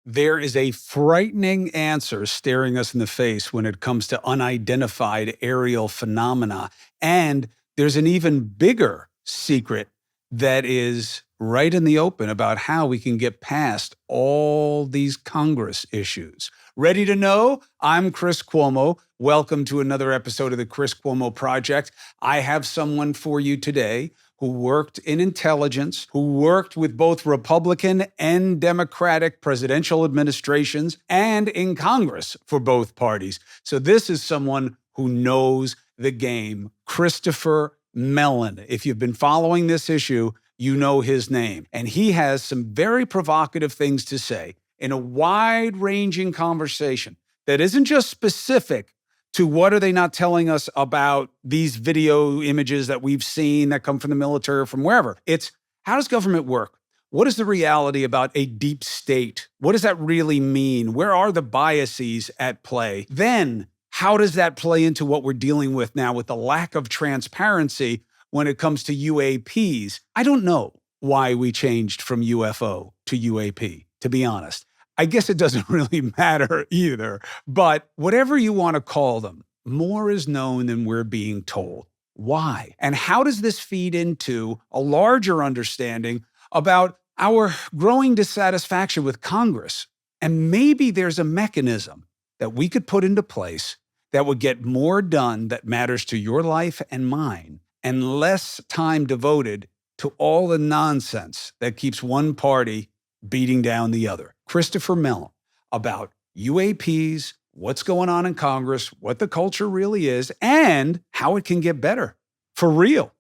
There is a frightening answer staring us in the face when it comes to unidentified aerial phenomena. And there's an even bigger secret that is right in the open about how we can get past all these Congress issues. Ready to know? I'm Chris Cuomo. Welcome to another episode of the Chris Cuomo Project. I have someone for you today who worked in intelligence, who worked with both Republican and Democratic presidential administrations and in Congress for both parties. So this is someone who knows the game, Christopher Mellon. If you've been following this issue, you know his name. And he has some very provocative things to say in a wide-ranging conversation that isn't just specific to what are they not telling us about these video images that we've seen that come from the military or from wherever. It's how does government work? What is the reality about a deep state? What does that really mean? Where are the biases at play? Then, how does that play into what we're dealing with now with the lack of transparency when it comes to UAPs? I don't know why we changed from UFO to UAP, to be honest. I guess it doesn't really matter either, but whatever you want to call them, more is known than we're being told. Why? And how does this feed into a larger understanding about our growing dissatisfaction with Congress? And maybe there's a mechanism that we could put into place that would get more done that matters to your life and mine, and less time devoted to all the nonsense that keeps one party beating down the other. Christopher Mellon about UAPs, what's going on in Congress, what the culture really is, and how it can get better. For real.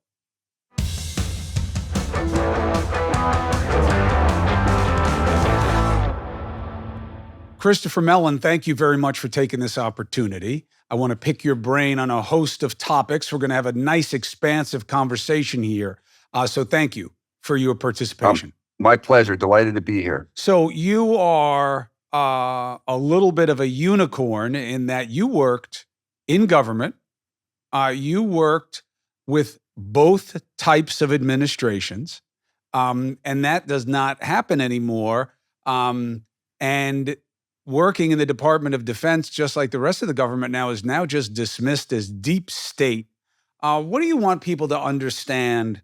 Christopher Mellon, thank you very much for taking this opportunity. I want to pick your brain on a host of topics. We're going to have a nice, expansive conversation here. So thank you for your participation. My pleasure. Delighted to be here. So you are a little bit of a unicorn in that you worked in government. You worked with both types of administrations, and that does not happen anymore. And working in the Department of Defense, just like the rest of the government now, is now just dismissed as deep state. What do you want people to understand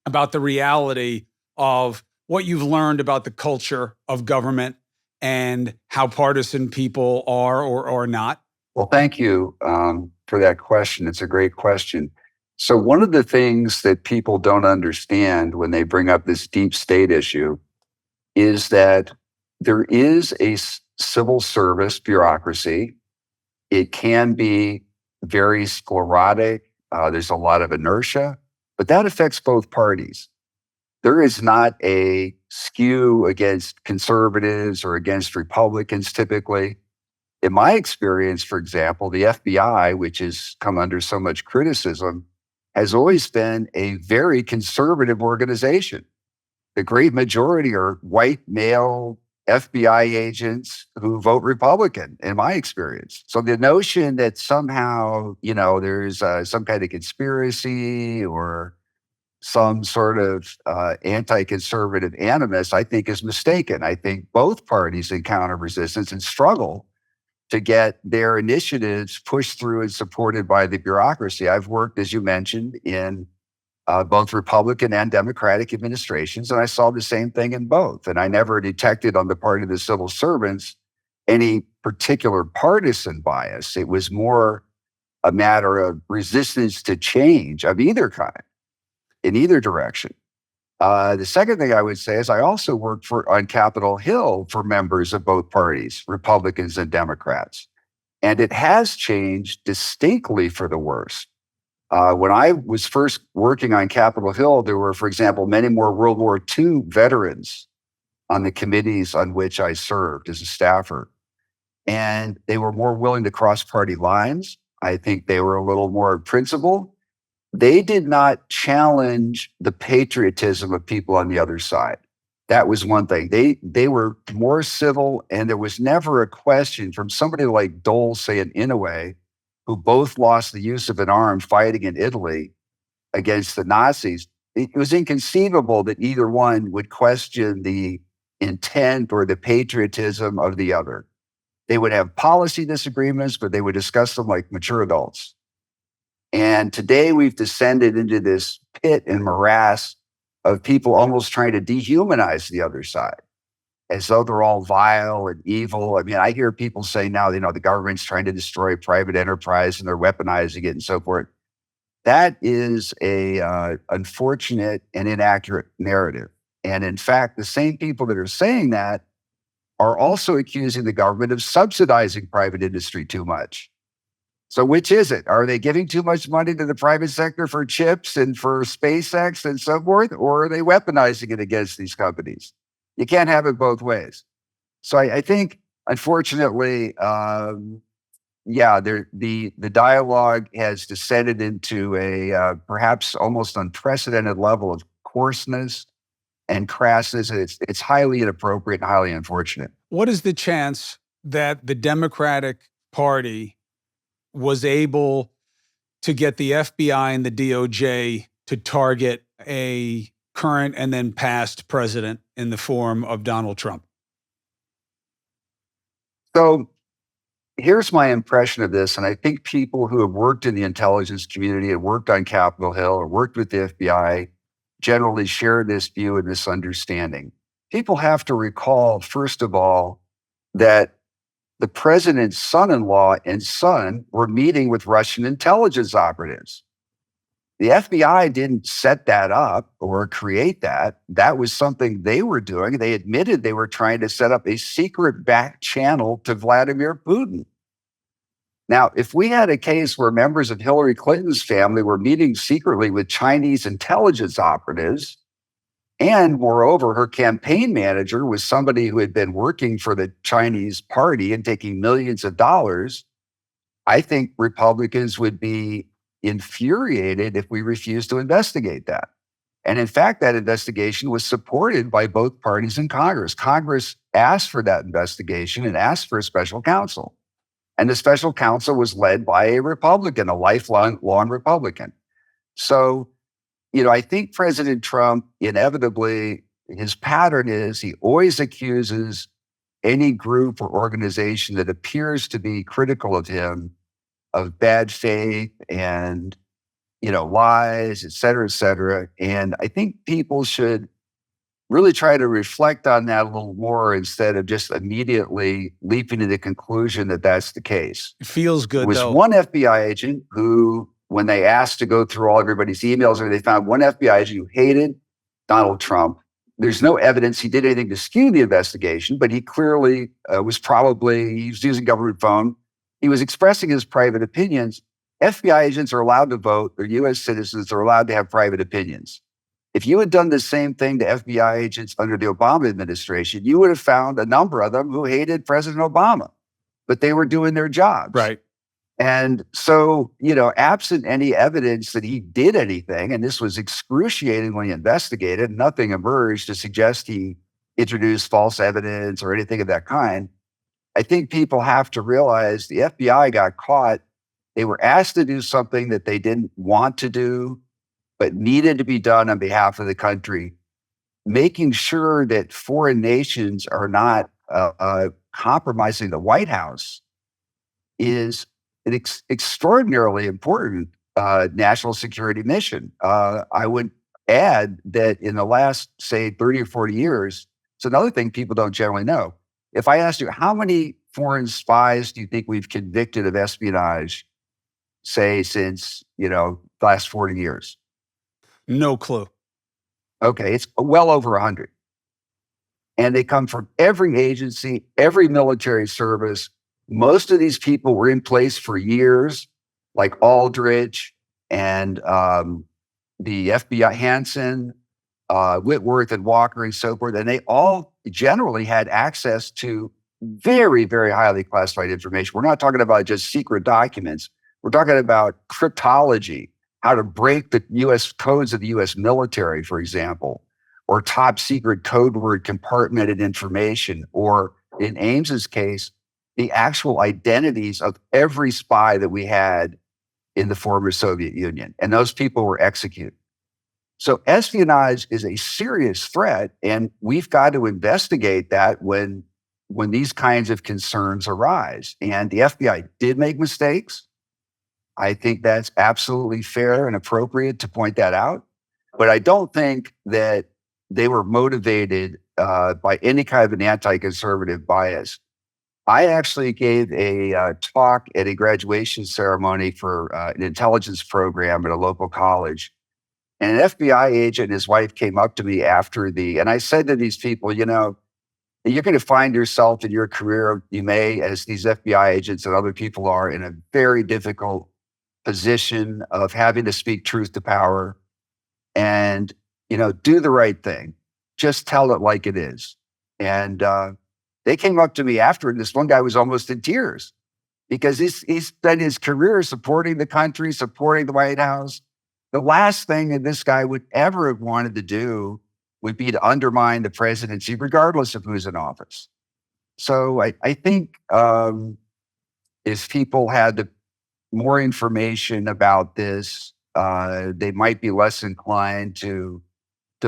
about the reality of what you've learned about the culture of government and how partisan people are or are not? Well, thank you for that question. It's a great question. So one of the things that people don't understand when they bring up this deep state issue is that there is a civil service bureaucracy. It can be very sclerotic. There's a lot of inertia, but that affects both parties. There is not a skew against conservatives or against Republicans typically. In my experience, for example, the FBI, which has come under so much criticism, has always been a very conservative organization. The great majority are white male FBI agents who vote Republican, in my experience. So the notion that somehow, there's some kind of conspiracy or some sort of anti-conservative animus, I think is mistaken. I think both parties encounter resistance and struggle to get their initiatives pushed through and supported by the bureaucracy. I've worked, as you mentioned, in both Republican and Democratic administrations, and I saw the same thing in both. And I never detected on the part of the civil servants any particular partisan bias. It was more a matter of resistance to change of either kind, in either direction. The second thing I would say is I also worked on Capitol Hill for members of both parties, Republicans and Democrats. And it has changed distinctly for the worse. When I was first working on Capitol Hill, there were, for example, many more World War II veterans on the committees on which I served as a staffer. And they were more willing to cross party lines. I think they were a little more principled. They did not challenge the patriotism of people on the other side. That was one thing. They were more civil, and there was never a question from somebody like Dole, say, in Inouye, who both lost the use of an arm fighting in Italy against the Nazis. It was inconceivable that either one would question the intent or the patriotism of the other. They would have policy disagreements, but they would discuss them like mature adults. And today we've descended into this pit and morass of people almost trying to dehumanize the other side as though they're all vile and evil. I mean, I hear people say now, the government's trying to destroy private enterprise and they're weaponizing it and so forth. That is a unfortunate and inaccurate narrative. And in fact, the same people that are saying that are also accusing the government of subsidizing private industry too much. So which is it? Are they giving too much money to the private sector for chips and for SpaceX and so forth? Or are they weaponizing it against these companies? You can't have it both ways. So I think, unfortunately, the dialogue has descended into a perhaps almost unprecedented level of coarseness and crassness. And it's highly inappropriate and highly unfortunate. What is the chance that the Democratic Party was able to get the FBI and the DOJ to target a current and then past president in the form of Donald Trump? So here's my impression of this. And I think people who have worked in the intelligence community and worked on Capitol Hill or worked with the FBI generally share this view and this understanding. People have to recall, first of all, that the president's son-in-law and son were meeting with Russian intelligence operatives. The FBI didn't set that up or create that. That was something they were doing. They admitted they were trying to set up a secret back channel to Vladimir Putin. Now, if we had a case where members of Hillary Clinton's family were meeting secretly with Chinese intelligence operatives, and moreover, her campaign manager was somebody who had been working for the Chinese party and taking millions of dollars, I think Republicans would be infuriated if we refused to investigate that. And in fact, that investigation was supported by both parties in Congress. Congress asked for that investigation and asked for a special counsel. And the special counsel was led by a Republican, a lifelong Republican. So, I think President Trump, inevitably, his pattern is he always accuses any group or organization that appears to be critical of him of bad faith and, lies, et cetera, et cetera. And I think people should really try to reflect on that a little more instead of just immediately leaping to the conclusion that that's the case. It feels good, There was though. one FBI agent who, when they asked to go through all everybody's emails, they found one FBI agent who hated Donald Trump. There's no evidence he did anything to skew the investigation, but he clearly he was using government phone. He was expressing his private opinions. FBI agents are allowed to vote. They're U.S. citizens. They're allowed to have private opinions. If you had done the same thing to FBI agents under the Obama administration, you would have found a number of them who hated President Obama, but they were doing their jobs. Right. And so, absent any evidence that he did anything, and this was excruciatingly investigated, nothing emerged to suggest he introduced false evidence or anything of that kind. I think people have to realize the FBI got caught. They were asked to do something that they didn't want to do, but needed to be done on behalf of the country, making sure that foreign nations are not compromising the White House is an extraordinarily important national security mission. I would add that in the last, say, 30 or 40 years, it's another thing people don't generally know. If I asked you, how many foreign spies do you think we've convicted of espionage, say, since, the last 40 years? No clue. Okay, it's well over 100. And they come from every agency, every military service. Most of these people were in place for years, like Aldrich and the FBI, Hansen, Whitworth and Walker and so forth. And they all generally had access to very, very highly classified information. We're not talking about just secret documents. We're talking about cryptology, how to break the U.S. codes of the U.S. military, for example, or top secret code word compartmented information, or in Ames's case, the actual identities of every spy that we had in the former Soviet Union. And those people were executed. So espionage is a serious threat, and we've got to investigate that when these kinds of concerns arise. And the FBI did make mistakes. I think that's absolutely fair and appropriate to point that out. But I don't think that they were motivated by any kind of an anti-conservative bias. I actually gave a talk at a graduation ceremony for an intelligence program at a local college. And an FBI agent and his wife came up to me and I said to these people, you're going to find yourself in your career, you may, as these FBI agents and other people are, in a very difficult position of having to speak truth to power and, do the right thing. Just tell it like it is. And they came up to me after, and this one guy was almost in tears because he's spent his career supporting the country, supporting the White House. The last thing that this guy would ever have wanted to do would be to undermine the presidency, regardless of who's in office. So I think if people had more information about this, they might be less inclined to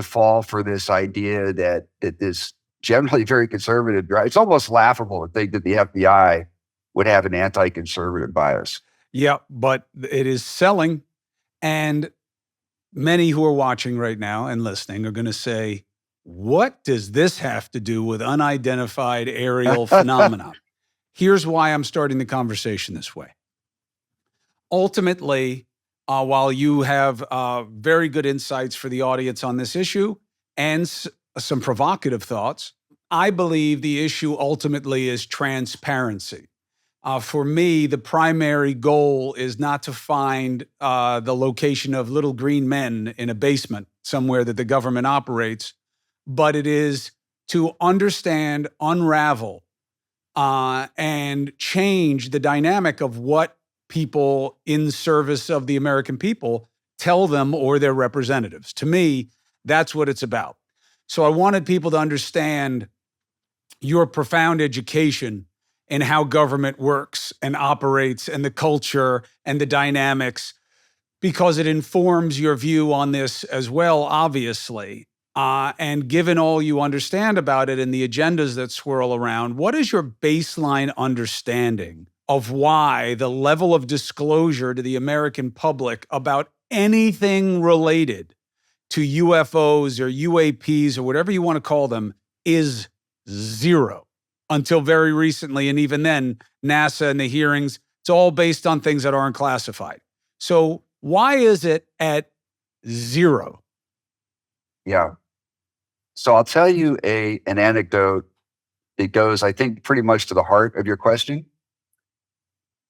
fall for this idea that this generally very conservative, it's almost laughable to think that the FBI would have an anti-conservative bias. Yeah, but it is selling. And many who are watching right now and listening are going to say, what does this have to do with unidentified aerial phenomena? Here's why I'm starting the conversation this way. Ultimately, while you have very good insights for the audience on this issue and some provocative thoughts, I believe the issue ultimately is transparency. For me, the primary goal is not to find the location of little green men in a basement somewhere that the government operates, but it is to understand, unravel, and change the dynamic of what people in service of the American people tell them or their representatives. To me, that's what it's about. So I wanted people to understand your profound education in how government works and operates and the culture and the dynamics, because it informs your view on this as well, obviously. And given all you understand about it and the agendas that swirl around, what is your baseline understanding of why the level of disclosure to the American public about anything related to UFOs or UAPs or whatever you want to call them is zero? Until very recently, and even then, NASA and the hearings, it's all based on things that aren't classified. So why is it at zero? Yeah. So I'll tell you an anecdote that goes, I think, pretty much to the heart of your question.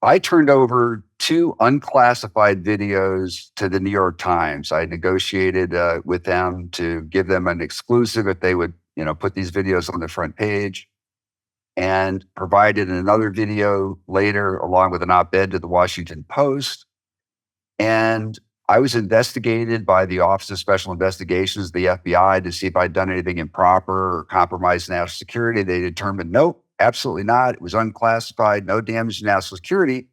I turned over 2 unclassified videos to the New York Times. I negotiated with them to give them an exclusive if they would, put these videos on the front page, and provided another video later along with an op-ed to the Washington Post. And I was investigated by the Office of Special Investigations, the FBI, to see if I'd done anything improper or compromised national security. They determined, nope, absolutely not. It was unclassified, no damage to national security.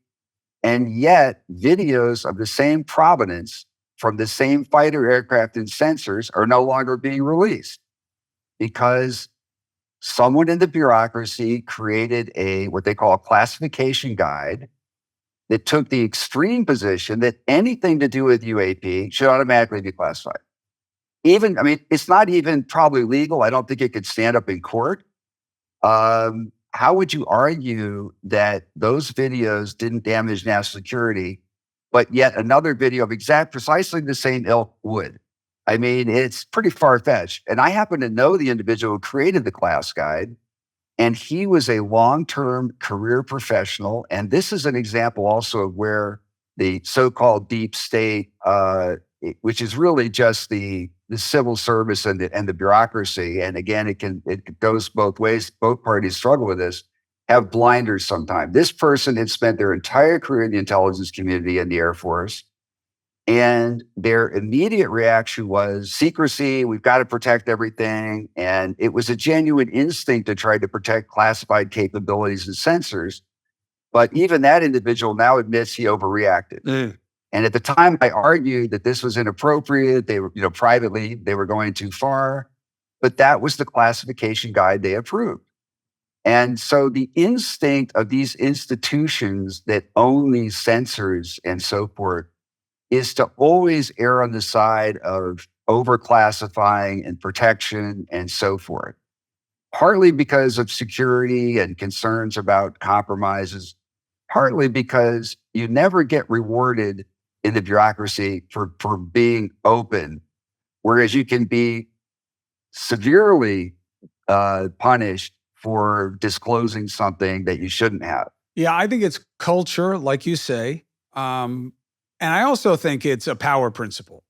And yet, videos of the same provenance from the same fighter aircraft and sensors are no longer being released because someone in the bureaucracy created what they call a classification guide that took the extreme position that anything to do with UAP should automatically be classified. It's not even probably legal. I don't think it could stand up in court. How would you argue that those videos didn't damage national security, but yet another video of precisely the same ilk would? It's pretty far-fetched. And I happen to know the individual who created the class guide, and he was a long-term career professional. And this is an example also of where the so-called deep state, which is really just the civil service and the bureaucracy, and again, it goes both ways. Both parties struggle with this, have blinders sometimes. This person had spent their entire career in the intelligence community and the Air Force. And their immediate reaction was secrecy. We've got to protect everything. And it was a genuine instinct to try to protect classified capabilities and sensors. But even that individual now admits he overreacted. And at the time, I argued that this was inappropriate. They were, privately, they were going too far, but that was the classification guide they approved. And so the instinct of these institutions that own these sensors and so forth is to always err on the side of overclassifying and protection and so forth, partly because of security and concerns about compromises, partly because you never get rewarded in the bureaucracy for being open, whereas you can be severely punished for disclosing something that you shouldn't have. Yeah, I think it's culture, like you say. And I also think it's a power principle,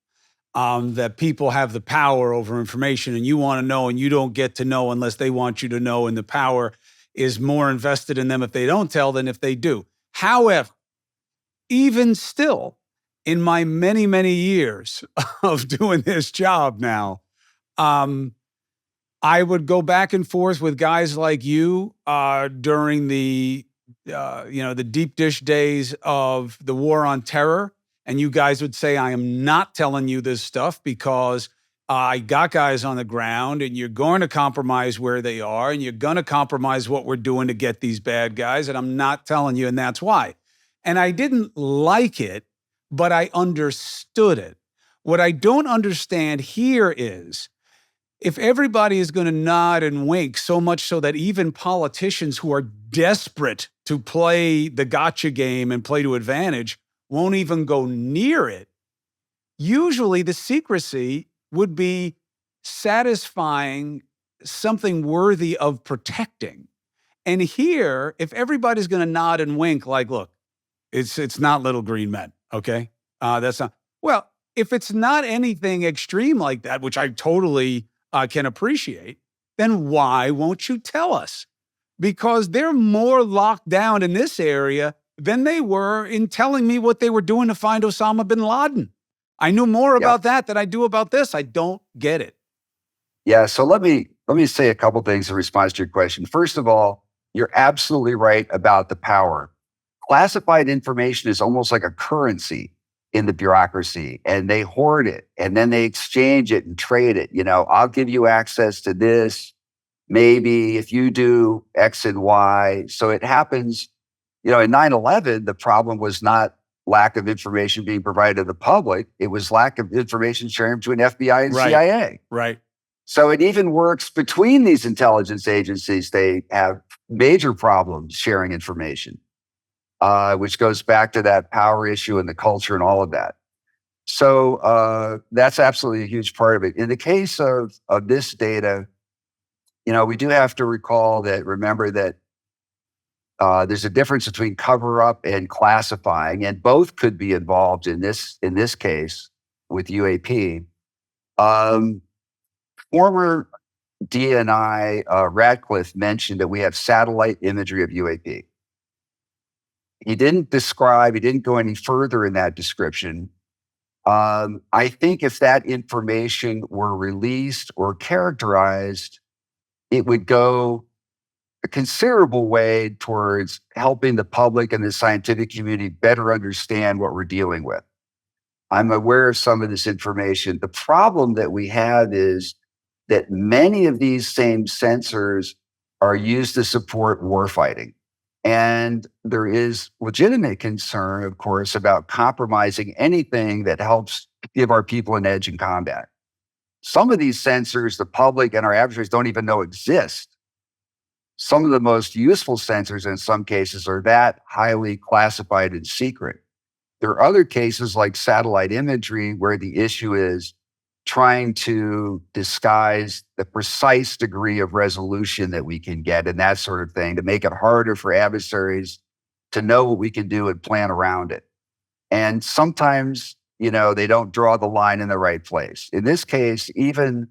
that people have the power over information and you want to know and you don't get to know unless they want you to know. And the power is more invested in them if they don't tell than if they do. However, even still, in my many, many years of doing this job now, I would go back and forth with guys like you during the deep dish days of the war on terror. And you guys would say, I am not telling you this stuff because I got guys on the ground and you're going to compromise where they are and you're going to compromise what we're doing to get these bad guys. And I'm not telling you. And that's why. And I didn't like it, but I understood it. What I don't understand here is, if everybody is going to nod and wink so much so that even politicians who are desperate to play the gotcha game and play to advantage won't even go near it, usually the secrecy would be satisfying something worthy of protecting. And here, if everybody's going to nod and wink like, look, it's not little green men, okay? That's not, well, if it's not anything extreme like that, which I totally can appreciate, then why won't you tell us? Because they're more locked down in this area than they were in telling me what they were doing to find Osama bin Laden. I knew more Yeah. about that than I do about this. I don't get it. Yeah. So let me say a couple things in response to your question. First of all, you're absolutely right about the power. Classified information is almost like a currency in the bureaucracy, and they hoard it and then they exchange it and trade it. I'll give you access to this, maybe if you do X and Y. So it happens, in 9/11, the problem was not lack of information being provided to the public. It was lack of information sharing between FBI and Right. CIA. Right. So it even works between these intelligence agencies. They have major problems sharing information, which goes back to that power issue and the culture and all of that. So that's absolutely a huge part of it. In the case of this data, we do have to remember that there's a difference between cover up and classifying, and both could be involved in this case with UAP. Former DNI Radcliffe mentioned that we have satellite imagery of UAP. He didn't go any further in that description. I think if that information were released or characterized, it would go a considerable way towards helping the public and the scientific community better understand what we're dealing with. I'm aware of some of this information. The problem that we have is that many of these same sensors are used to support warfighting. And there is legitimate concern, of course, about compromising anything that helps give our people an edge in combat. Some of these sensors, the public and our adversaries don't even know exist. Some of the most useful sensors in some cases are that highly classified and secret. There are other cases like satellite imagery where the issue is trying to disguise the precise degree of resolution that we can get and that sort of thing to make it harder for adversaries to know what we can do and plan around it. And sometimes, they don't draw the line in the right place. In this case, even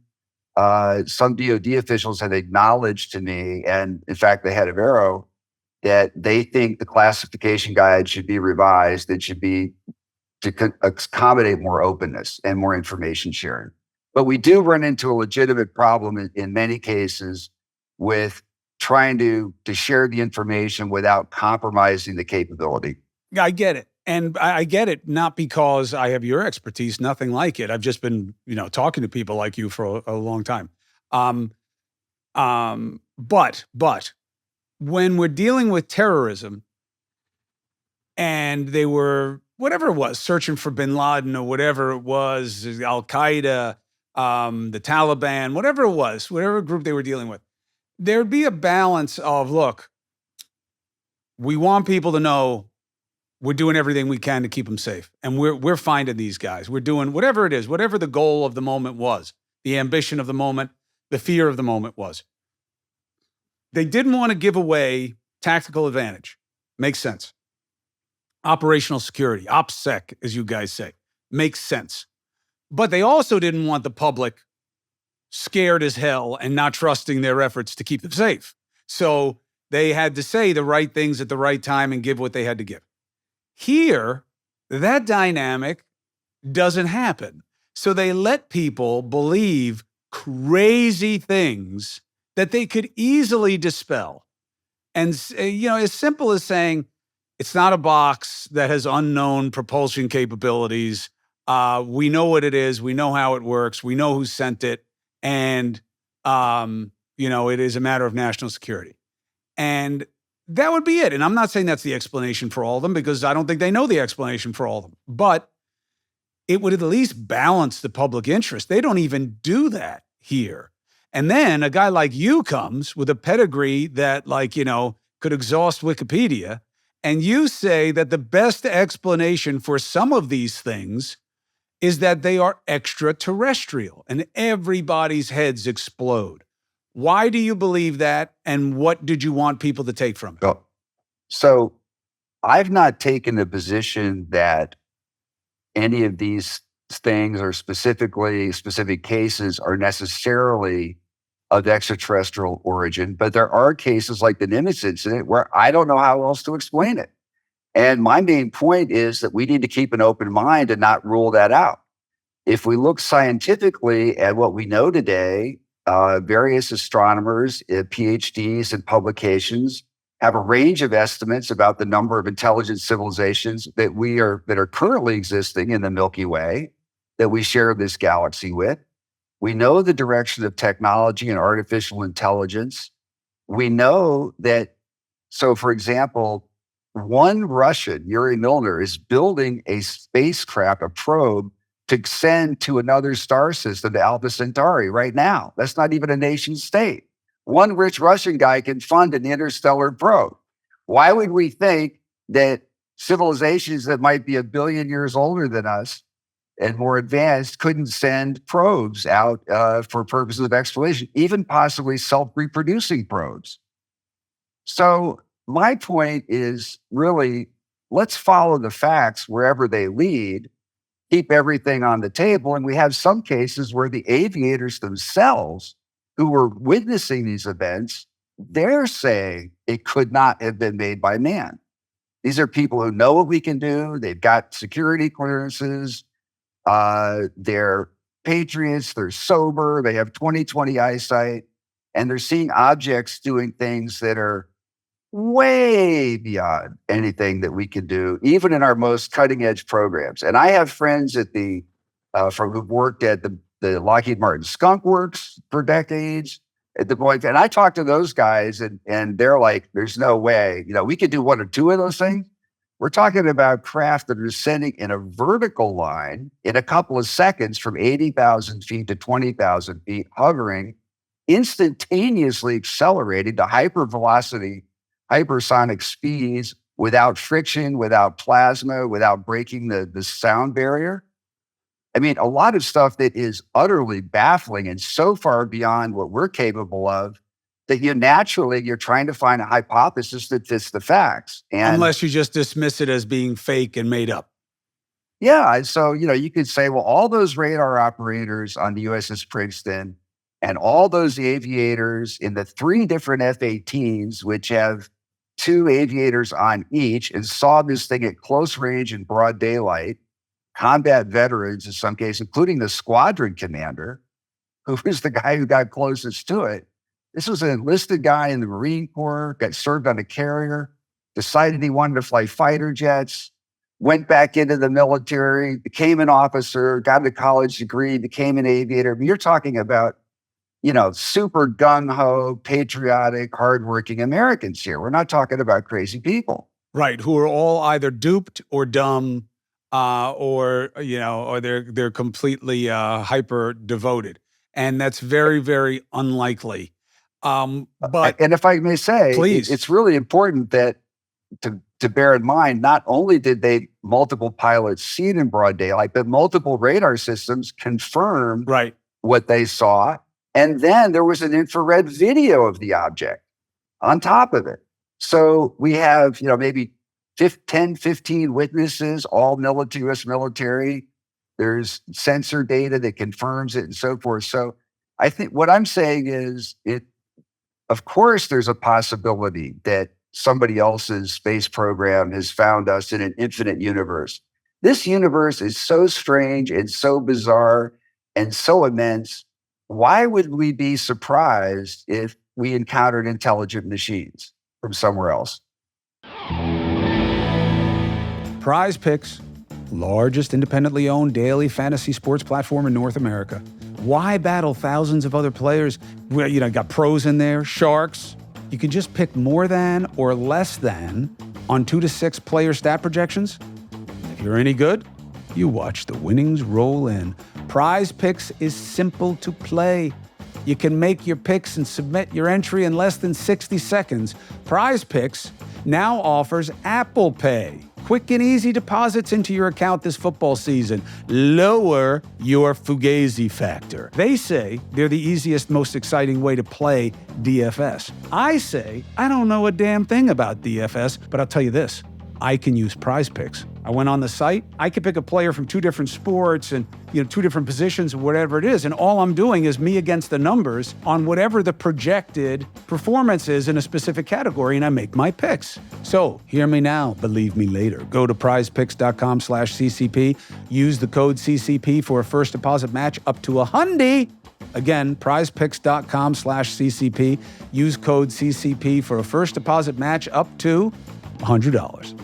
some DoD officials have acknowledged to me, and in fact, the head of Aero, that they think the classification guide should be revised. It should be to accommodate more openness and more information sharing. But we do run into a legitimate problem in many cases with trying to share the information without compromising the capability. Yeah, I get it. And I get it, not because I have your expertise, nothing like it. I've just been, talking to people like you for a long time. Um, but when we're dealing with terrorism and they were, whatever it was, searching for bin Laden or whatever it was, Al Qaeda, the Taliban, whatever it was, whatever group they were dealing with, there'd be a balance of, look, we want people to know we're doing everything we can to keep them safe. And we're finding these guys. We're doing whatever it is, whatever the goal of the moment was, the ambition of the moment, the fear of the moment was. They didn't want to give away tactical advantage. Makes sense. Operational security, OPSEC, as you guys say, makes sense. But they also didn't want the public scared as hell and not trusting their efforts to keep them safe. So they had to say the right things at the right time and give what they had to give. Here, that dynamic doesn't happen. So they let people believe crazy things that they could easily dispel. And, as simple as saying, it's not a box that has unknown propulsion capabilities. We know what it is. We know how it works. We know who sent it. And, it is a matter of national security. And that would be it. And I'm not saying that's the explanation for all of them, because I don't think they know the explanation for all of them. But it would at least balance the public interest. They don't even do that here. And then a guy like you comes with a pedigree that, could exhaust Wikipedia. And you say that the best explanation for some of these things is that they are extraterrestrial, and everybody's heads explode. Why do you believe that? And what did you want people to take from it? Well, so I've not taken the position that any of these things or specific cases are necessarily of extraterrestrial origin, but there are cases like the Nimitz incident where I don't know how else to explain it. And my main point is that we need to keep an open mind and not rule that out. If we look scientifically at what we know today, various astronomers, PhDs, and publications have a range of estimates about the number of intelligent civilizations that are currently existing in the Milky Way, that we share this galaxy with. We know the direction of technology and artificial intelligence. We know that, so for example, one Russian, Yuri Milner, is building a spacecraft, a probe, to send to another star system, to Alpha Centauri, right now. That's not even a nation state. One rich Russian guy can fund an interstellar probe. Why would we think that civilizations that might be 1 billion years older than us and more advanced couldn't send probes out for purposes of exploration, even possibly self-reproducing probes? So my point is really, let's follow the facts wherever they lead, keep everything on the table. And we have some cases where the aviators themselves who were witnessing these events, they're saying it could not have been made by man. These are people who know what we can do. They've got security clearances. They're patriots. They're sober. They have 20/20 eyesight. And they're seeing objects doing things that are way beyond anything that we could do, even in our most cutting edge programs. And I have friends at who've worked at the Lockheed Martin Skunk Works for decades at the point. And I talk to those guys and they're like, there's no way, we could do one or two of those things. We're talking about craft that are descending in a vertical line in a couple of seconds from 80,000 feet to 20,000 feet, hovering, instantaneously accelerating to hypervelocity, hypersonic speeds, without friction, without plasma, without breaking the sound barrier. I mean, a lot of stuff that is utterly baffling and so far beyond what we're capable of that you're trying to find a hypothesis that fits the facts. And unless you just dismiss it as being fake and made up. Yeah. And so, you could say, well, all those radar operators on the USS Princeton and all those aviators in the 3 different F-18s, which have 2 aviators on each, and saw this thing at close range in broad daylight, combat veterans in some cases, including the squadron commander, who was the guy who got closest to it. This was an enlisted guy in the Marine Corps, got served on a carrier, decided he wanted to fly fighter jets, went back into the military, became an officer, got a college degree, became an aviator. You're talking about, super gung-ho, patriotic, hardworking Americans here. We're not talking about crazy people. Right, who are all either duped or dumb, or they're completely hyper devoted, and that's very, very unlikely. But And if I may say, please, it's really important that to bear in mind, not only did multiple pilots see it in broad daylight, but multiple radar systems confirmed right, what they saw. And then there was an infrared video of the object on top of it. So we have, maybe 10, 15 witnesses, all US military. There's sensor data that confirms it and so forth. So I think what I'm saying is of course, there's a possibility that somebody else's space program has found us in an infinite universe. This universe is so strange and so bizarre and so immense. Why would we be surprised if we encountered intelligent machines from somewhere else? Prize Picks, largest independently owned daily fantasy sports platform in North America. Why battle thousands of other players? Well, got pros in there, sharks. You can just pick more than or less than on 2 to 6 player stat projections. If you're any good, you watch the winnings roll in. Prize Picks is simple to play. You can make your picks and submit your entry in less than 60 seconds. Prize Picks now offers Apple Pay. Quick and easy deposits into your account this football season. Lower your fugazi factor. They say they're the easiest, most exciting way to play DFS. I say I don't know a damn thing about DFS, but I'll tell you this. I can use Prize Picks. I went on the site. I could pick a player from 2 different sports and 2 different positions, whatever it is. And all I'm doing is me against the numbers on whatever the projected performance is in a specific category, and I make my picks. So hear me now, believe me later. Go to prizepicks.com/CCP. Use the code CCP for a first deposit match up to $100. Again, prizepicks.com/CCP. Use code CCP for a first deposit match up to $100.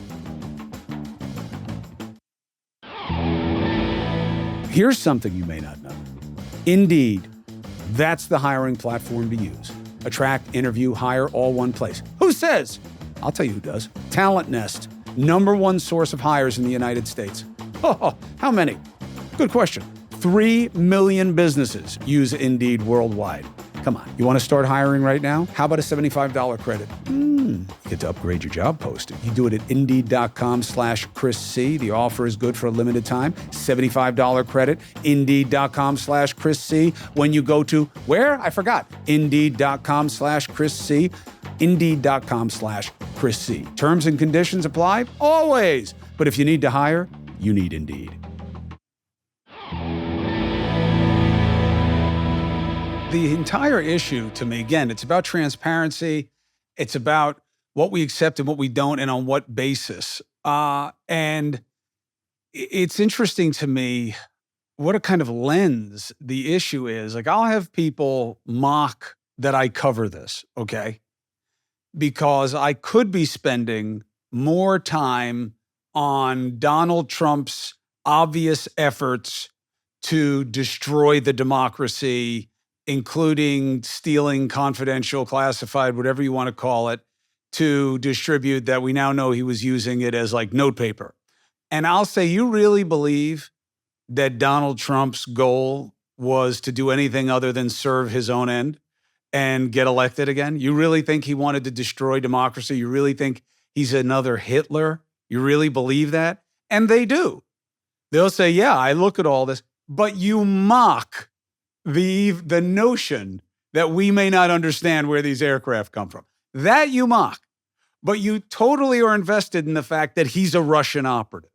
Here's something you may not know. Indeed, that's the hiring platform to use. Attract, interview, hire, all one place. Who says? I'll tell you who does. Talent Nest, #1 source of hires in the United States. Oh, how many? Good question. 3 million businesses use Indeed worldwide. Come on, you want to start hiring right now? How about a $75 credit? You get to upgrade your job posting. You do it at Indeed.com/Chris C. The offer is good for a limited time. $75 credit, Indeed.com/Chris C. When you go to, where? I forgot. Indeed.com/Chris C. Indeed.com/Chris C. Terms and conditions apply? Always. But if you need to hire, you need Indeed. The entire issue to me, again, it's about transparency. It's about what we accept and what we don't and on what basis. And it's interesting to me what a kind of lens the issue is. Like, I'll have people mock that I cover this, okay? Because I could be spending more time on Donald Trump's obvious efforts to destroy the democracy, including stealing confidential, classified, whatever you want to call it, to distribute that we now know he was using it as like notepaper. And I'll say, you really believe that Donald Trump's goal was to do anything other than serve his own end and get elected again? You really think he wanted to destroy democracy? You really think he's another Hitler? You really believe that? And they do. They'll say, yeah, I look at all this, but you mock the notion that we may not understand where these aircraft come from. That you mock, but you totally are invested in the fact that he's a Russian operative.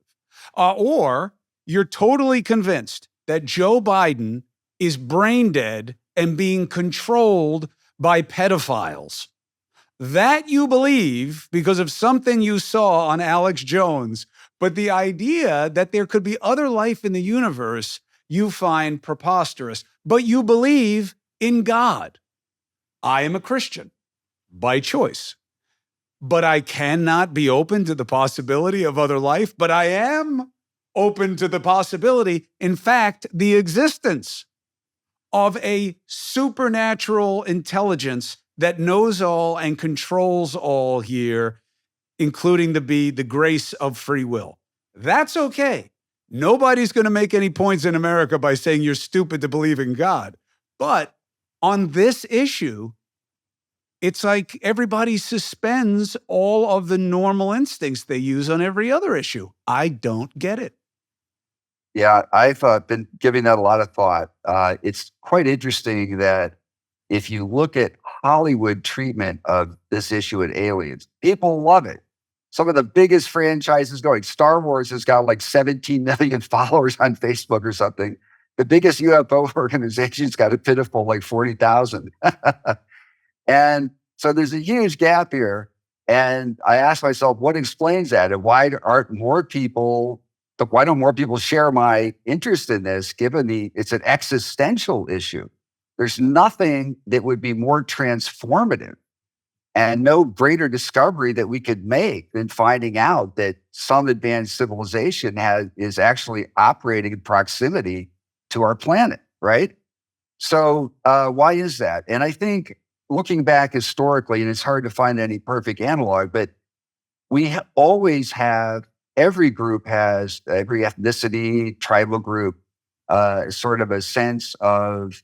Or you're totally convinced that Joe Biden is brain dead and being controlled by pedophiles. That you believe because of something you saw on Alex Jones, but the idea that there could be other life in the universe you find preposterous, but you believe in God. I am a Christian by choice. but I cannot be open to the possibility of other life, but I am open to the possibility, in fact, the existence of a supernatural intelligence that knows all and controls all here, including the grace of free will. That's okay. Nobody's going to make any points in America by saying you're stupid to believe in God. But on this issue, it's like everybody suspends all of the normal instincts they use on every other issue. I don't get it. Yeah, I've been giving that a lot of thought. It's quite interesting that if you look at Hollywood treatment of this issue with aliens, people love it. Some of the biggest franchises going. Star Wars has got like 17 million followers on Facebook or something. The biggest UFO organization's got a pitiful like 40,000. And so there's a huge gap here. And I asked myself, what explains that? And why don't more people share my interest in this, given it's an existential issue? There's nothing that would be more transformative and no greater discovery that we could make than finding out that some advanced civilization is actually operating in proximity to our planet, right? So why is that? And I think looking back historically, and it's hard to find any perfect analog, but we always have, every group has, every ethnicity, tribal group, sort of a sense of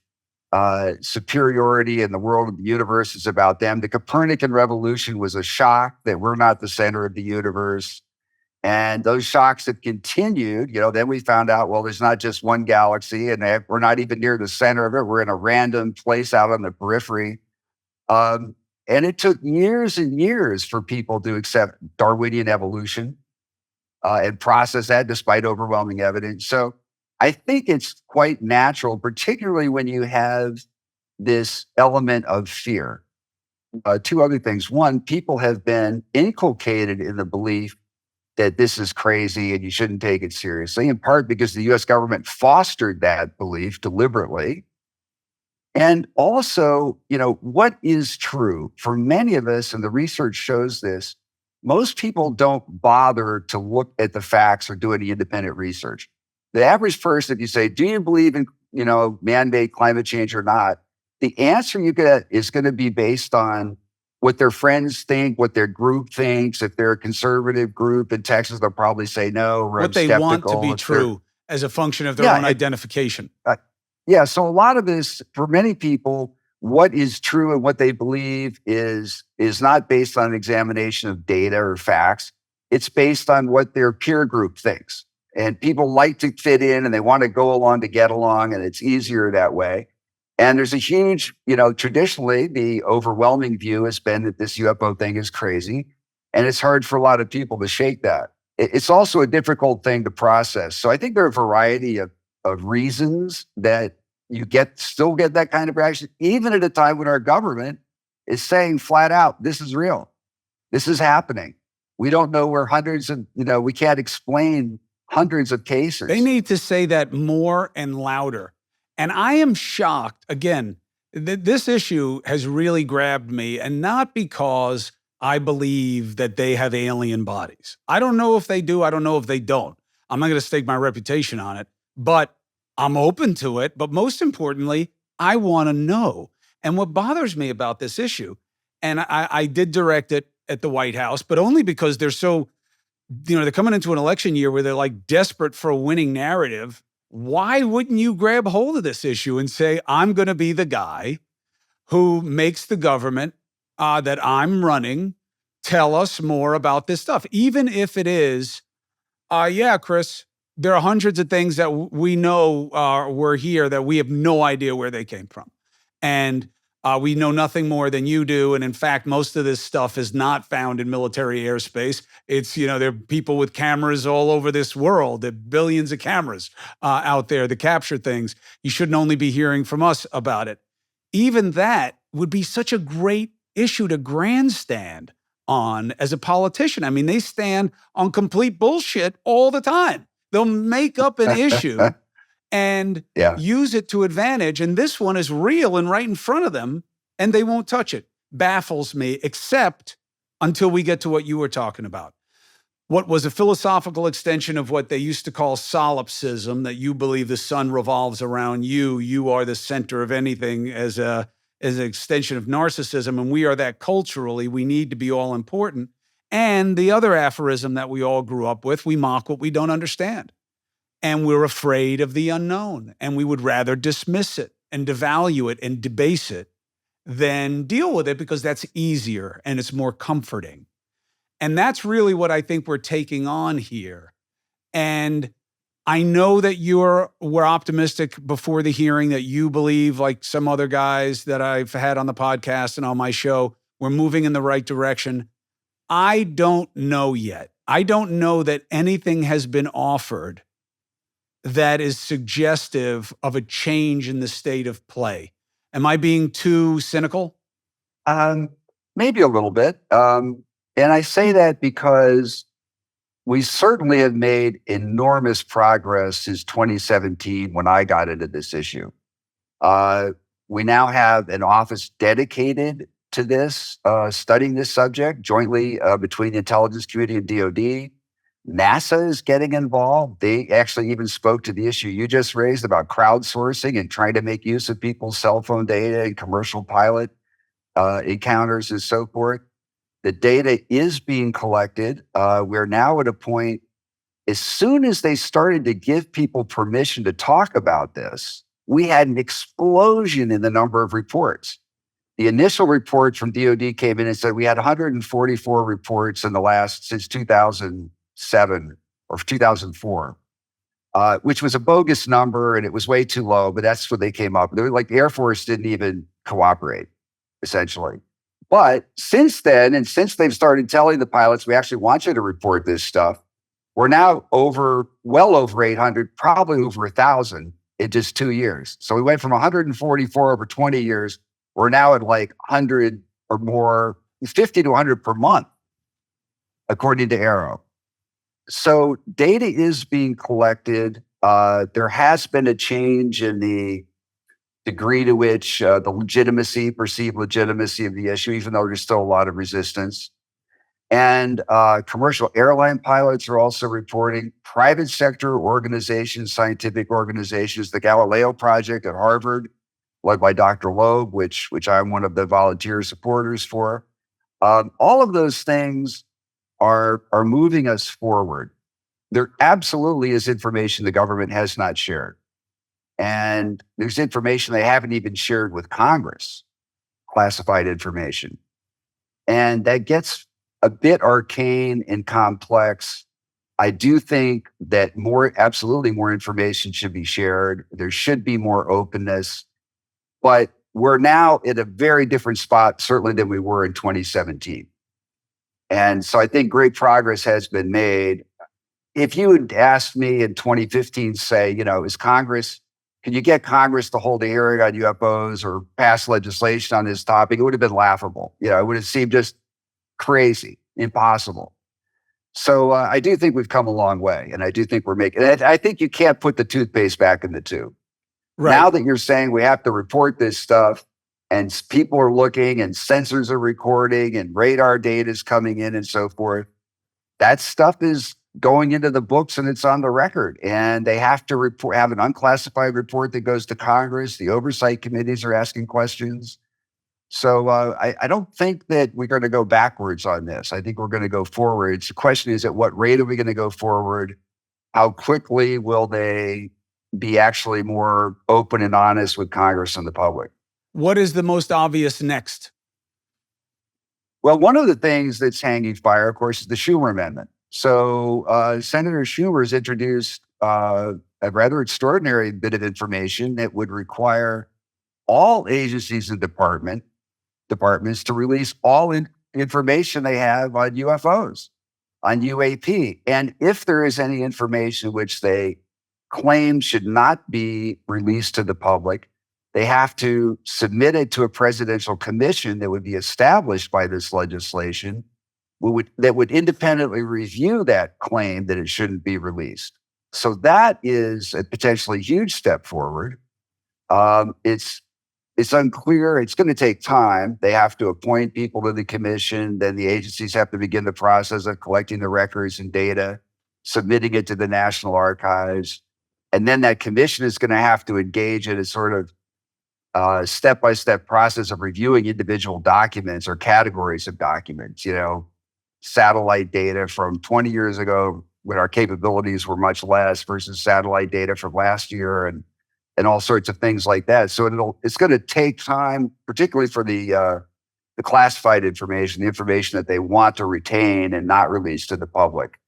superiority in the world of the universe is about them. The Copernican revolution was a shock that we're not the center of the universe. And those shocks have continued. Then we found out, well, there's not just one galaxy, and we're not even near the center of it. We're in a random place out on the periphery. And it took years and years for people to accept Darwinian evolution and process that despite overwhelming evidence. So I think it's quite natural, particularly when you have this element of fear. Two other things. One, people have been inculcated in the belief that this is crazy and you shouldn't take it seriously, in part because the US government fostered that belief deliberately. And also, what is true for many of us, and the research shows this, most people don't bother to look at the facts or do any independent research. The average person, if you say, do you believe in, man-made climate change or not? The answer you get is going to be based on what their friends think, what their group thinks. If they're a conservative group in Texas, they'll probably say no. Or what they want to be true as a function of their own identification. Yeah. So a lot of this, for many people, what is true and what they believe is not based on an examination of data or facts. It's based on what their peer group thinks. And people like to fit in and they want to go along to get along, and it's easier that way. And there's a huge, traditionally, the overwhelming view has been that this UFO thing is crazy. And it's hard for a lot of people to shake that. It's also a difficult thing to process. So I think there are a variety of reasons that you still get that kind of reaction, even at a time when our government is saying flat out, this is real. This is happening. We don't know where we can't explain hundreds of cases. They need to say that more and louder. And I am shocked, again, this issue has really grabbed me, and not because I believe that they have alien bodies. I don't know if they do. I don't know if they don't. I'm not going to stake my reputation on it, but I'm open to it. But most importantly, I want to know. And what bothers me about this issue, and I did direct it at the White House, but only because they're so, they're coming into an election year where they're like desperate for a winning narrative. Why wouldn't you grab hold of this issue and say, I'm going to be the guy who makes the government that I'm running tell us more about this stuff? Even if it is, yeah, Chris, there are hundreds of things that we know were here that we have no idea where they came from. And we know nothing more than you do. And in fact, most of this stuff is not found in military airspace. It's, there are people with cameras all over this world. There are billions of cameras out there that capture things. You shouldn't only be hearing from us about it. Even that would be such a great issue to grandstand on as a politician. I mean, they stand on complete bullshit all the time. They'll make up an issue and use it to advantage. And this one is real and right in front of them, and they won't touch it. Baffles me, except until we get to what you were talking about. What was a philosophical extension of what they used to call solipsism, that you believe the sun revolves around you, you are the center of anything, as an extension of narcissism, and we are that culturally, we need to be all important. And the other aphorism that we all grew up with, we mock what we don't understand. And we're afraid of the unknown, and we would rather dismiss it and devalue it and debase it than deal with it, because that's easier and it's more comforting. And that's really what I think we're taking on here. And I know that we're optimistic before the hearing, that you believe, like some other guys that I've had on the podcast and on my show, we're moving in the right direction. I don't know yet. I don't know that anything has been offered that is suggestive of a change in the state of play. Am I being too cynical? Maybe a little bit. And I say that because we certainly have made enormous progress since 2017 when I got into this issue. We now have an office dedicated to this, studying this subject jointly between the intelligence community and DOD. NASA is getting involved. They actually even spoke to the issue you just raised about crowdsourcing and trying to make use of people's cell phone data and commercial pilot encounters and so forth. The data is being collected. We're now at a point, as soon as they started to give people permission to talk about this, we had an explosion in the number of reports. The initial report from DOD came in and said we had 144 reports since 2007 or 2004, which was a bogus number and it was way too low, but that's what they came up with. They were like, the Air Force didn't even cooperate, essentially. But since then, and since they've started telling the pilots, we actually want you to report this stuff, we're now well over 800, probably over 1,000 in just 2 years. So we went from 144 over 20 years. We're now at like 100 or more, 50 to 100 per month, according to Arrow. So data is being collected. There has been a change in the degree to which the perceived legitimacy of the issue, even though there's still a lot of resistance. And commercial airline pilots are also reporting. Private sector organizations, scientific organizations, the Galileo Project at Harvard, led by Dr. Loeb, which I'm one of the volunteer supporters for. All of those things are moving us forward. There absolutely is information the government has not shared. And there's information they haven't even shared with Congress, classified information. And that gets a bit arcane and complex. I do think that absolutely more information should be shared. There should be more openness. But we're now at a very different spot, certainly than we were in 2017. And so I think great progress has been made. If you had asked me in 2015, say, can you get Congress to hold a hearing on UFOs or pass legislation on this topic? It would have been laughable. It would have seemed just crazy, impossible. So I do think we've come a long way, and I do think we're making it. I think you can't put the toothpaste back in the tube. Right. Now that you're saying we have to report this stuff, and people are looking, and sensors are recording, and radar data is coming in, and so forth, that stuff is going into the books and it's on the record. And they have to have an unclassified report that goes to Congress. The oversight committees are asking questions. So I don't think that we're going to go backwards on this. I think we're going to go forwards. The question is, at what rate are we going to go forward? How quickly will they be actually more open and honest with Congress and the public? What is the most obvious next? Well, one of the things that's hanging fire, of course, is the Schumer Amendment. So Senator Schumer has introduced a rather extraordinary bit of information that would require all agencies and departments to release all information they have on UFOs, on UAP. And if there is any information which they claim should not be released to the public, they have to submit it to a presidential commission that would be established by this legislation that would independently review that claim that it shouldn't be released. So that is a potentially huge step forward. It's It's unclear. It's going to take time. They have to appoint people to the commission. Then the agencies have to begin the process of collecting the records and data, submitting it to the National Archives. And then that commission is going to have to engage in a sort of step-by-step process of reviewing individual documents or categories of documents, satellite data from 20 years ago when our capabilities were much less versus satellite data from last year and all sorts of things like that. So it's going to take time, particularly for the classified information, the information that they want to retain and not release to the public.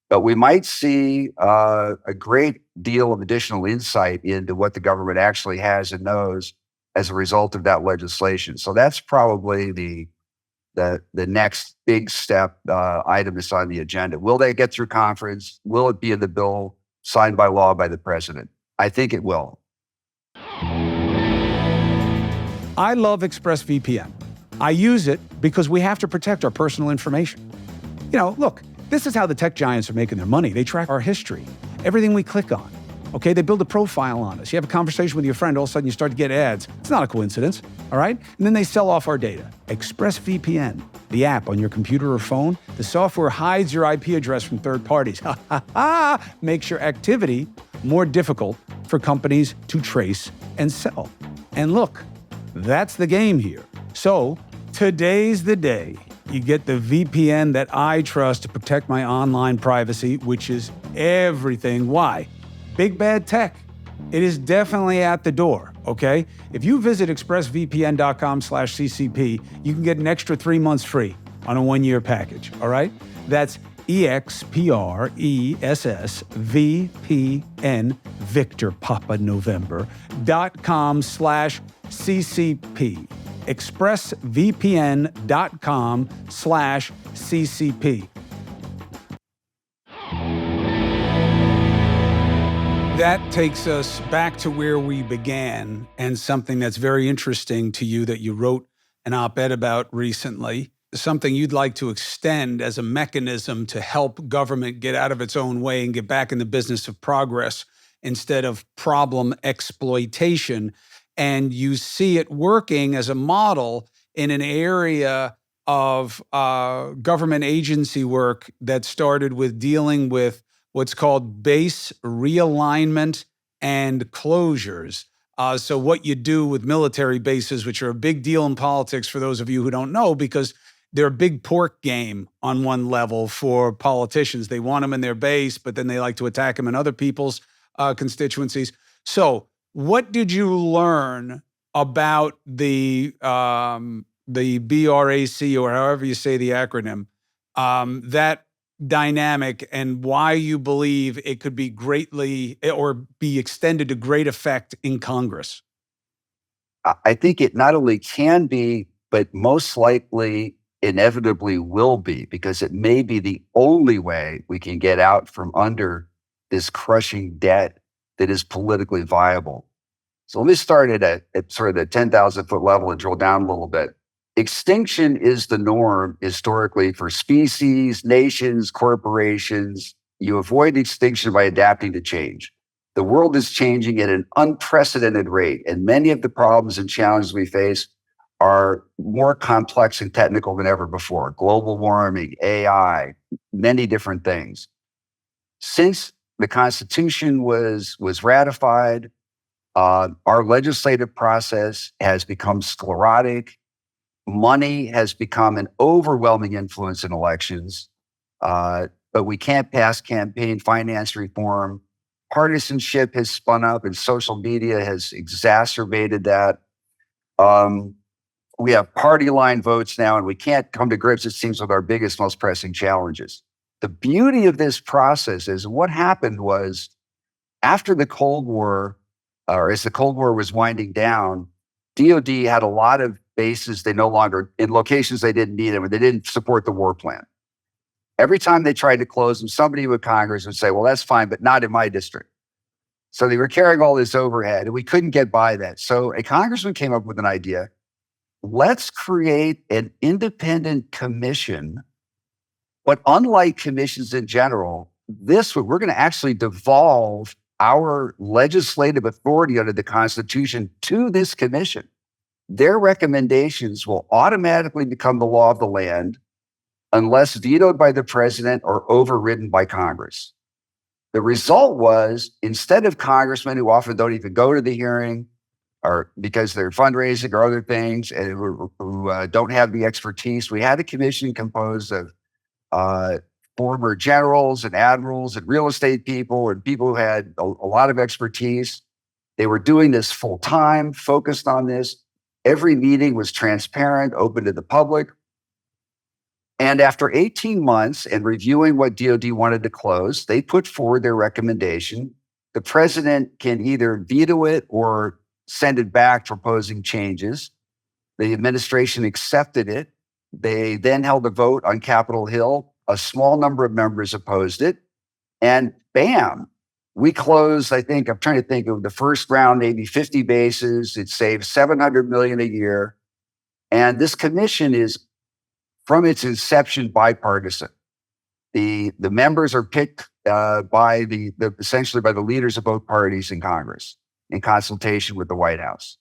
But we might see a great deal of additional insight into what the government actually has and knows as a result of that legislation. So that's probably the next big step item that's on the agenda. Will they get through conference? Will it be in the bill signed by law by the president? I think it will. I love ExpressVPN. I use it because we have to protect our personal information. Look, this is how the tech giants are making their money. They track our history, everything we click on. Okay, they build a profile on us. You have a conversation with your friend, all of a sudden you start to get ads. It's not a coincidence, all right? And then they sell off our data. ExpressVPN, the app on your computer or phone, the software hides your IP address from third parties. Makes your activity more difficult for companies to trace and sell. And look, that's the game here. So today's the day you get the VPN that I trust to protect my online privacy, which is everything. Why? Big bad tech. It is definitely at the door, okay? If you visit expressvpn.com/CCP, you can get an extra 3 months free on a 1-year package, all right? That's EXPRESSVPN, Victor Papa November, .com/CCP. expressvpn.com/CCP. That takes us back to where we began, and something that's very interesting to you that you wrote an op-ed about recently, something you'd like to extend as a mechanism to help government get out of its own way and get back in the business of progress instead of problem exploitation. And you see it working as a model in an area of government agency work that started with dealing with what's called base realignment and closures. So what you do with military bases, which are a big deal in politics for those of you who don't know, because they're a big pork game on one level for politicians. They want them in their base, but then they like to attack them in other people's constituencies. So what did you learn about the BRAC, or however you say the acronym, that dynamic, and why you believe it could be greatly or be extended to great effect in Congress? I think it not only can be, but most likely inevitably will be, because it may be the only way we can get out from under this crushing debt that is politically viable. So let me start at sort of the 10,000 foot level and drill down a little bit. Extinction is the norm historically for species, nations, corporations. You avoid extinction by adapting to change. The world is changing at an unprecedented rate, and many of the problems and challenges we face are more complex and technical than ever before. Global warming, AI, many different things. Since the Constitution was ratified, our legislative process has become sclerotic. Money has become an overwhelming influence in elections, but we can't pass campaign finance reform. Partisanship has spun up, and social media has exacerbated that. We have party line votes now, and we can't come to grips, it seems, with our biggest, most pressing challenges. The beauty of this process is what happened was after the Cold War, or as the Cold War was winding down, DOD had a lot of bases they no longer, in locations they didn't need them, and they didn't support the war plan. Every time they tried to close them, somebody with Congress would say, well, that's fine, but not in my district. So they were carrying all this overhead, and we couldn't get by that. So a congressman came up with an idea. Let's create an independent commission, but unlike commissions in general, we're going to actually devolve our legislative authority under the Constitution to this commission. their recommendations will automatically become the law of the land unless vetoed by the president or overridden by Congress. The result was, instead of congressmen who often don't even go to the hearing, or because they're fundraising or other things, and who don't have the expertise, we had a commission composed of former generals and admirals and real estate people and people who had a lot of expertise. They were doing this full time, focused on this. Every meeting was transparent, open to the public. And after 18 months and reviewing what DOD wanted to close, they put forward their recommendation. The president can either veto it or send it back proposing changes. The administration accepted it. They then held a vote on Capitol Hill. A small number of members opposed it. And bam, we closed, I think, I'm trying to think of the first round, maybe 50 bases. It saved $700 million a year. And this commission is, from its inception, bipartisan. The members are picked by essentially by the leaders of both parties in Congress in consultation with the White House.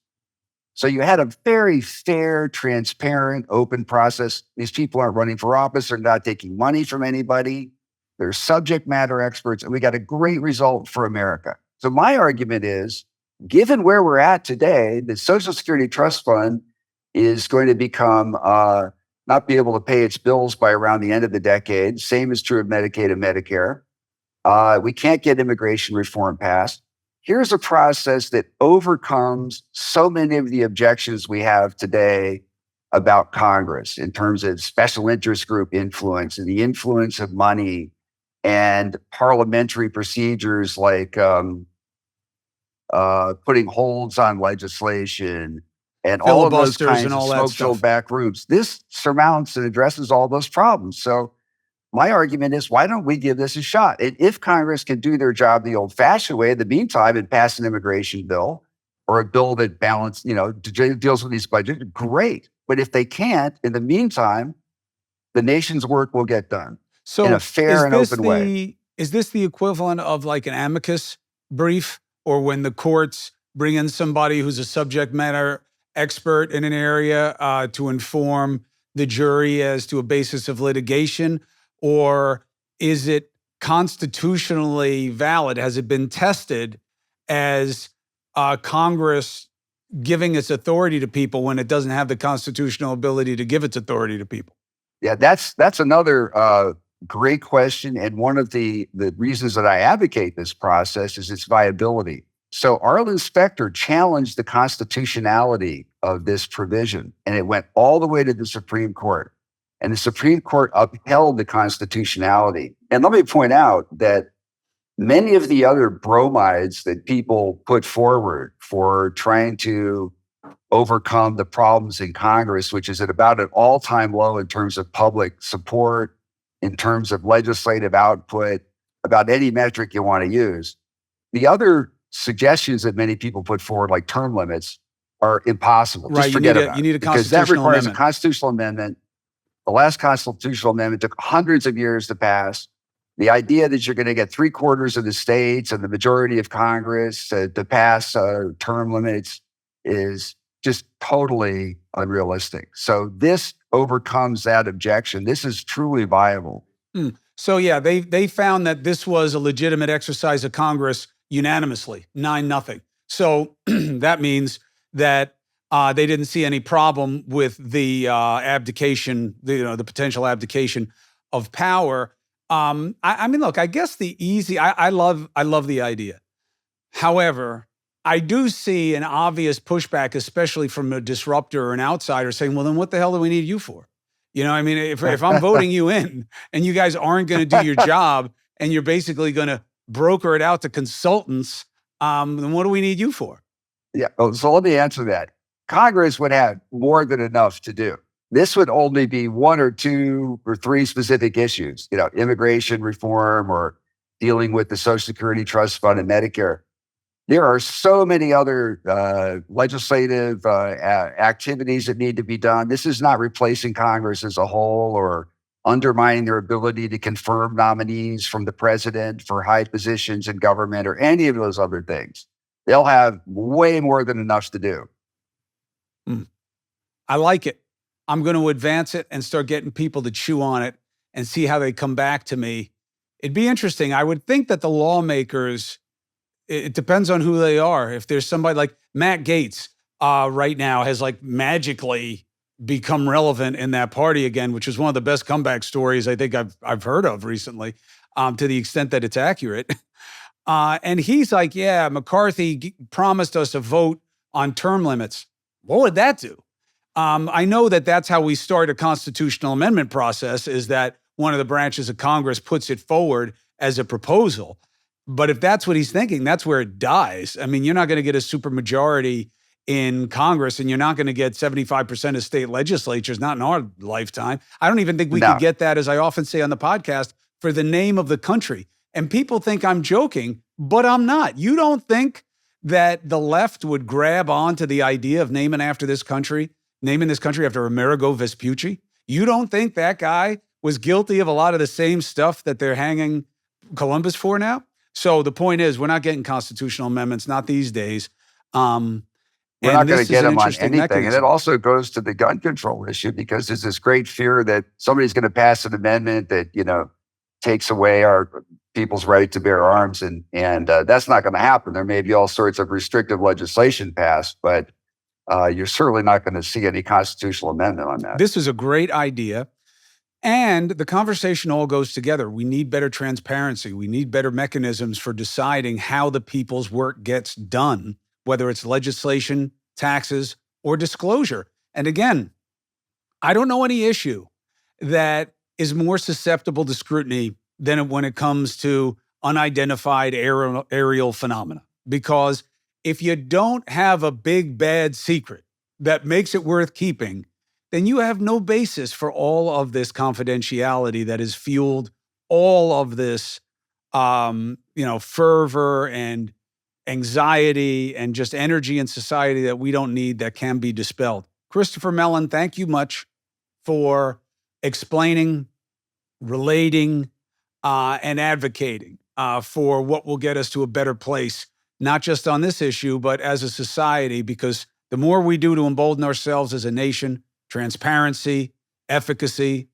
So you had a very fair, transparent, open process. These people aren't running for office. They're not taking money from anybody. They're subject matter experts, and we got a great result for America. So my argument is, given where we're at today, the Social Security Trust Fund is going to become not be able to pay its bills by around the end of the decade. Same is true of Medicaid and Medicare. We can't get immigration reform passed. Here's a process that overcomes so many of the objections we have today about Congress in terms of special interest group influence and the influence of money and parliamentary procedures like putting holds on legislation and all of those Filibusters kinds and of all that smoke-filled stuff. back rooms. This surmounts and addresses all those problems. So my argument is, why don't we give this a shot? And if Congress can do their job the old-fashioned way, in the meantime, and pass an immigration bill or a bill that deals with these budgets, great. But if they can't, in the meantime, the nation's work will get done in a fair and open way. Is this the equivalent of like an amicus brief, or when the courts bring in somebody who's a subject matter expert in an area to inform the jury as to a basis of litigation? Or is it constitutionally valid? Has it been tested as Congress giving its authority to people when it doesn't have the constitutional ability to give its authority to people? Yeah, that's another great question. And one of the reasons that I advocate this process is its viability. So Arlen Specter challenged the constitutionality of this provision, and it went all the way to the Supreme Court. And the Supreme Court upheld the constitutionality. And let me point out that many of the other bromides that people put forward for trying to overcome the problems in Congress, which is at about an all-time low in terms of public support, in terms of legislative output, about any metric you want to use. The other suggestions that many people put forward, like term limits, are impossible. Right, Just forget about it. you need a Because that constitutional requires amendment. a constitutional amendment. The last constitutional amendment took hundreds of years to pass. The idea that you're going to get 3/4 of the states and the majority of Congress to pass term limits is just totally unrealistic. So this overcomes that objection. This is truly viable. So yeah, they found that this was a legitimate exercise of Congress unanimously, 9-0. So that means that they didn't see any problem with the abdication, the potential abdication of power. I mean, look, I guess I love the idea. However, I do see an obvious pushback, especially from a disruptor or an outsider, saying, well, then what the hell do we need you for? I mean, if I'm voting you in and you guys aren't going to do your job and you're basically going to broker it out to consultants, then what do we need you for? Yeah. So let me answer that. Congress would have more than enough to do. This would only be 1 or 2 or 3 specific issues, immigration reform or dealing with the Social Security Trust Fund and Medicare. There are so many other legislative activities that need to be done. This is not replacing Congress as a whole or undermining their ability to confirm nominees from the president for high positions in government or any of those other things. They'll have way more than enough to do. I like it. I'm going to advance it and start getting people to chew on it and see how they come back to me. It'd be interesting. I would think that the lawmakers, it depends on who they are. If there's somebody like Matt Gaetz right now has like magically become relevant in that party again, which is one of the best comeback stories I think I've heard of recently, to the extent that it's accurate. And he's like, yeah, McCarthy promised us a vote on term limits. What would that do? I know that that's how we start a constitutional amendment process, is that one of the branches of Congress puts it forward as a proposal. But if that's what he's thinking, that's where it dies. I mean, you're not going to get a supermajority in Congress, and you're not going to get 75% of state legislatures, not in our lifetime. I don't even think we could No, get that, as I often say on the podcast, for the name of the country. And people think I'm joking, but I'm not. You don't think that the left would grab onto the idea of naming this country after Amerigo Vespucci? You don't think that guy was guilty of a lot of the same stuff that they're hanging Columbus for now? So the point is, we're not getting constitutional amendments, not these days. we're And not going this to is get an them on interesting anything. And it mechanism. also goes to the gun control issue, because there's this great fear that somebody's going to pass an amendment that, takes away our people's right to bear arms. And that's not going to happen. There may be all sorts of restrictive legislation passed, but you're certainly not going to see any constitutional amendment on that. This is a great idea. And the conversation all goes together. We need better transparency. We need better mechanisms for deciding how the people's work gets done, whether it's legislation, taxes, or disclosure. And again, I don't know any issue that is more susceptible to scrutiny than when it comes to unidentified aerial phenomena. Because if you don't have a big, bad secret that makes it worth keeping, then you have no basis for all of this confidentiality that has fueled all of this, fervor and anxiety and just energy in society that we don't need, that can be dispelled. Christopher Mellon, thank you much for explaining, relating, and advocating for what will get us to a better place, not just on this issue, but as a society, because the more we do to embolden ourselves as a nation, transparency, efficacy,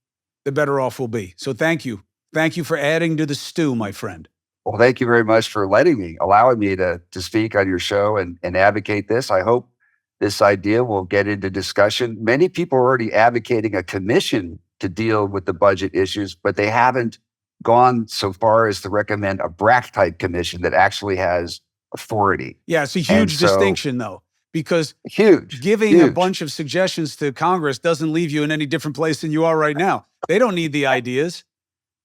the better off we'll be. So thank you. Thank you for adding to the stew, my friend. Well, thank you very much for allowing me to speak on your show and advocate this. I hope this idea will get into discussion. Many people are already advocating a commission to deal with the budget issues, but they haven't gone so far as to recommend a BRAC type commission that actually has authority. Yeah, it's a huge distinction, though, because giving a bunch of suggestions to Congress doesn't leave you in any different place than you are right now. They don't need the ideas.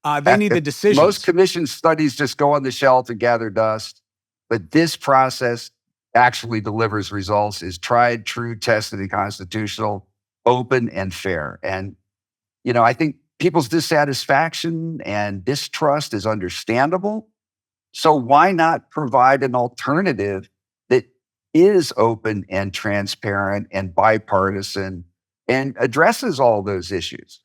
They need the decisions. Most commission studies just go on the shelf and gather dust, but this process actually delivers results, is tried, true, tested, and constitutional, open, and fair. And, I think people's dissatisfaction and distrust is understandable. So why not provide an alternative that is open and transparent and bipartisan and addresses all those issues?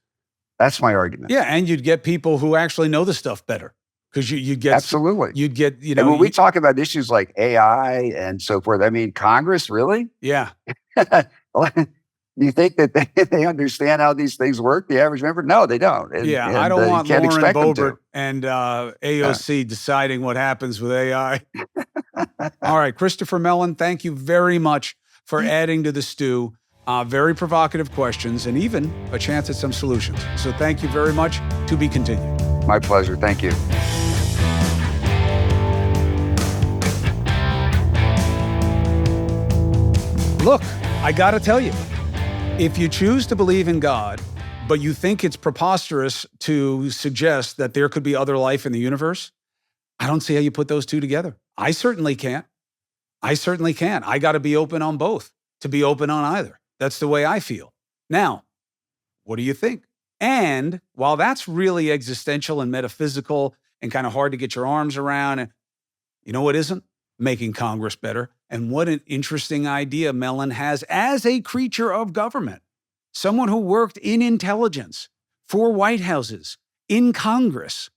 That's my argument. Yeah, and you'd get people who actually know the stuff better, because you'd get absolutely. You'd get And when we talk about issues like AI and so forth, I mean, Congress, really? Yeah. You think that they understand how these things work? The average member? No, they don't. I don't want Lauren Boebert and AOC deciding what happens with AI. All right, Christopher Mellon, thank you very much for adding to the stew. Very provocative questions and even a chance at some solutions. So thank you very much. To be continued. My pleasure. Thank you. Look, I got to tell you, if you choose to believe in God, but you think it's preposterous to suggest that there could be other life in the universe, I don't see how you put those two together. I certainly can't. I got to be open on both, to be open on either. That's the way I feel. Now, what do you think? And while that's really existential and metaphysical and kind of hard to get your arms around, you know what isn't? Making Congress better. And what an interesting idea Mellon has as a creature of government. Someone who worked in intelligence, for White Houses, in Congress,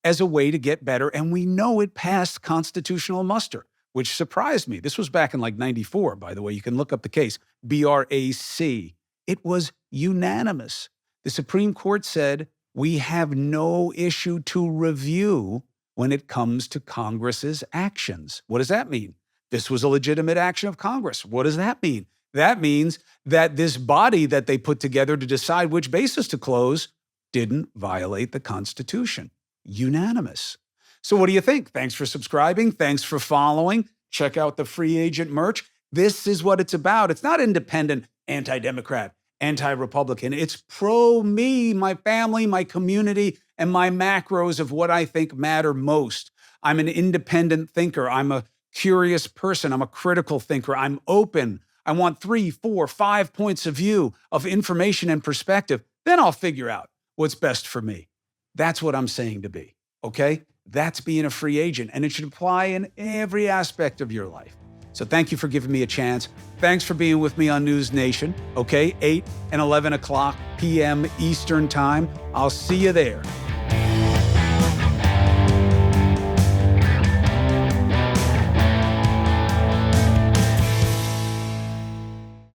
as a way to get better. And we know it passed constitutional muster, which surprised me. This was back in like 94, by the way. You can look up the case, BRAC It was unanimous. The Supreme Court said, we have no issue to review when it comes to Congress's actions. What does that mean? This was a legitimate action of Congress. What does that mean? That means that this body that they put together to decide which bases to close didn't violate the Constitution. Unanimous. So what do you think? Thanks for subscribing. Thanks for following. Check out the free agent merch. This is what it's about. It's not independent, anti-Democrat, anti-Republican. It's pro-me, my family, my community, and my macros of what I think matter most. I'm an independent thinker. I'm a curious person. I'm a critical thinker. I'm open. I want 3, 4, 5 points of view of information and perspective. Then I'll figure out what's best for me. That's what I'm saying to be, okay? That's being a free agent, and it should apply in every aspect of your life. So thank you for giving me a chance. Thanks for being with me on News Nation, okay? 8 and 11 o'clock p.m. Eastern Time. I'll see you there.